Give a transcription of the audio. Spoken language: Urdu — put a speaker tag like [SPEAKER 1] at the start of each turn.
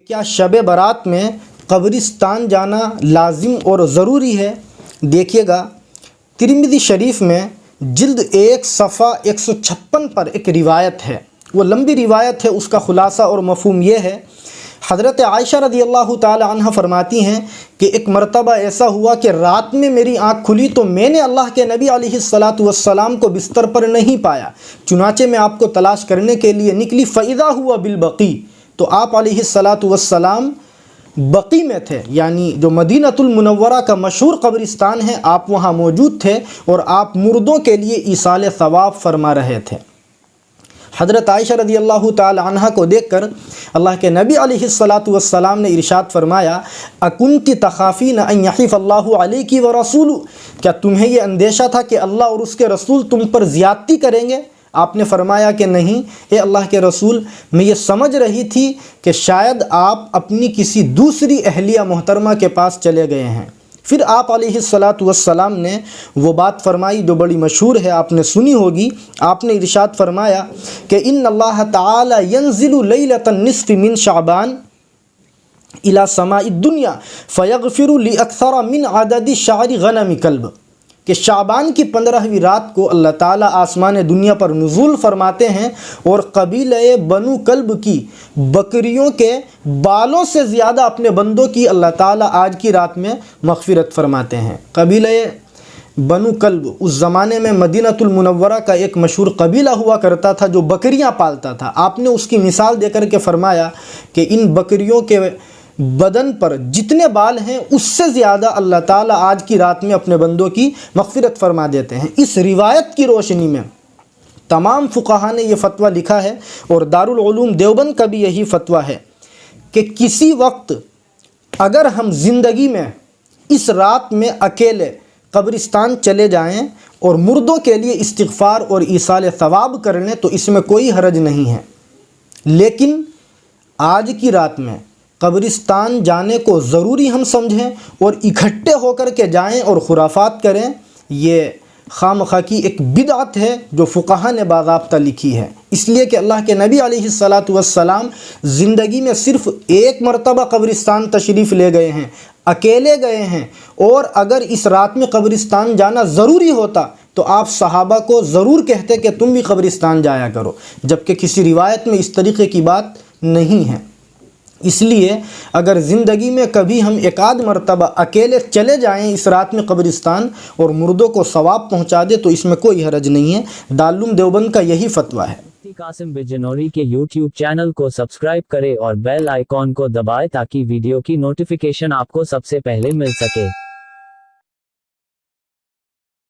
[SPEAKER 1] کیا شب برات میں قبرستان جانا لازم اور ضروری ہے؟ دیکھیے گا، ترمذی شریف میں جلد 1 صفحہ 156 پر ایک روایت ہے، وہ لمبی روایت ہے، اس کا خلاصہ اور مفہوم یہ ہے۔ حضرت عائشہ رضی اللہ تعالی عنہ فرماتی ہیں کہ ایک مرتبہ ایسا ہوا کہ رات میں میری آنکھ کھلی تو میں نے اللہ کے نبی علیہ السلام کو بستر پر نہیں پایا، چنانچہ میں آپ کو تلاش کرنے کے لیے نکلی، فَإِذَا هُوَ بِالْبَقِيعِ، تو آپ علیہ السلام بقی میں تھے، یعنی جو مدینۃ المنورہ کا مشہور قبرستان ہے، آپ وہاں موجود تھے اور آپ مردوں کے لیے ایصال ثواب فرما رہے تھے۔ حضرت عائشہ رضی اللہ تعالی عنہ کو دیکھ کر اللہ کے نبی علیہ السلام نے ارشاد فرمایا، اکنت تخافین ان یحیف اللہ علیک ورسولہ، کیا تمہیں یہ اندیشہ تھا کہ اللہ اور اس کے رسول تم پر زیادتی کریں گے؟ آپ نے فرمایا کہ نہیں اے اللہ کے رسول، میں یہ سمجھ رہی تھی کہ شاید آپ اپنی کسی دوسری اہلیہ محترمہ کے پاس چلے گئے ہیں۔ پھر آپ علیہ السلام نے وہ بات فرمائی جو بڑی مشہور ہے، آپ نے سنی ہوگی۔ آپ نے ارشاد فرمایا کہ ان اللہ تعالی ینزل لیلۃ النصف من شعبان الی سماء الدنیا فیغفر لاکثر من عدد شعر غنم کلب، کہ شعبان کی 15ویں رات کو اللہ تعالیٰ آسمان دنیا پر نزول فرماتے ہیں اور قبیلہ بنو کلب کی بکریوں کے بالوں سے زیادہ اپنے بندوں کی اللہ تعالیٰ آج کی رات میں مغفرت فرماتے ہیں۔ قبیلہ بنو کلب اس زمانے میں مدینۃ المنورہ کا ایک مشہور قبیلہ ہوا کرتا تھا جو بکریاں پالتا تھا۔ آپ نے اس کی مثال دے کر کے فرمایا کہ ان بکریوں کے بدن پر جتنے بال ہیں اس سے زیادہ اللہ تعالیٰ آج کی رات میں اپنے بندوں کی مغفرت فرما دیتے ہیں۔ اس روایت کی روشنی میں تمام فقہا نے یہ فتویٰ لکھا ہے اور دارالعلوم دیوبند کا بھی یہی فتویٰ ہے کہ کسی وقت اگر ہم زندگی میں اس رات میں اکیلے قبرستان چلے جائیں اور مردوں کے لیے استغفار اور ایصال ثواب کر لیں تو اس میں کوئی حرج نہیں ہے، لیکن آج کی رات میں قبرستان جانے کو ضروری ہم سمجھیں اور اکٹھے ہو کر کے جائیں اور خرافات کریں، یہ خواہ مخواہ کی ایک بدعت ہے جو فقہا نے باضابطہ لکھی ہے۔ اس لیے کہ اللہ کے نبی علیہ السلام زندگی میں صرف ایک مرتبہ قبرستان تشریف لے گئے ہیں، اکیلے گئے ہیں، اور اگر اس رات میں قبرستان جانا ضروری ہوتا تو آپ صحابہ کو ضرور کہتے کہ تم بھی قبرستان جایا کرو، جبکہ کسی روایت میں اس طریقے کی بات نہیں ہے۔ اس لیے اگر زندگی میں کبھی ہم ایک آدھ مرتبہ اکیلے چلے جائیں اس رات میں قبرستان اور مردوں کو ثواب پہنچا دے تو اس میں کوئی حرج نہیں ہے۔ دارالعلوم دیوبند کا یہی فتویٰ ہے۔
[SPEAKER 2] قاسم بجنوری کے یوٹیوب چینل کو سبسکرائب کریں اور بیل آئیکن کو دبائیں تاکہ ویڈیو کی نوٹیفیکیشن آپ کو سب سے پہلے مل سکے۔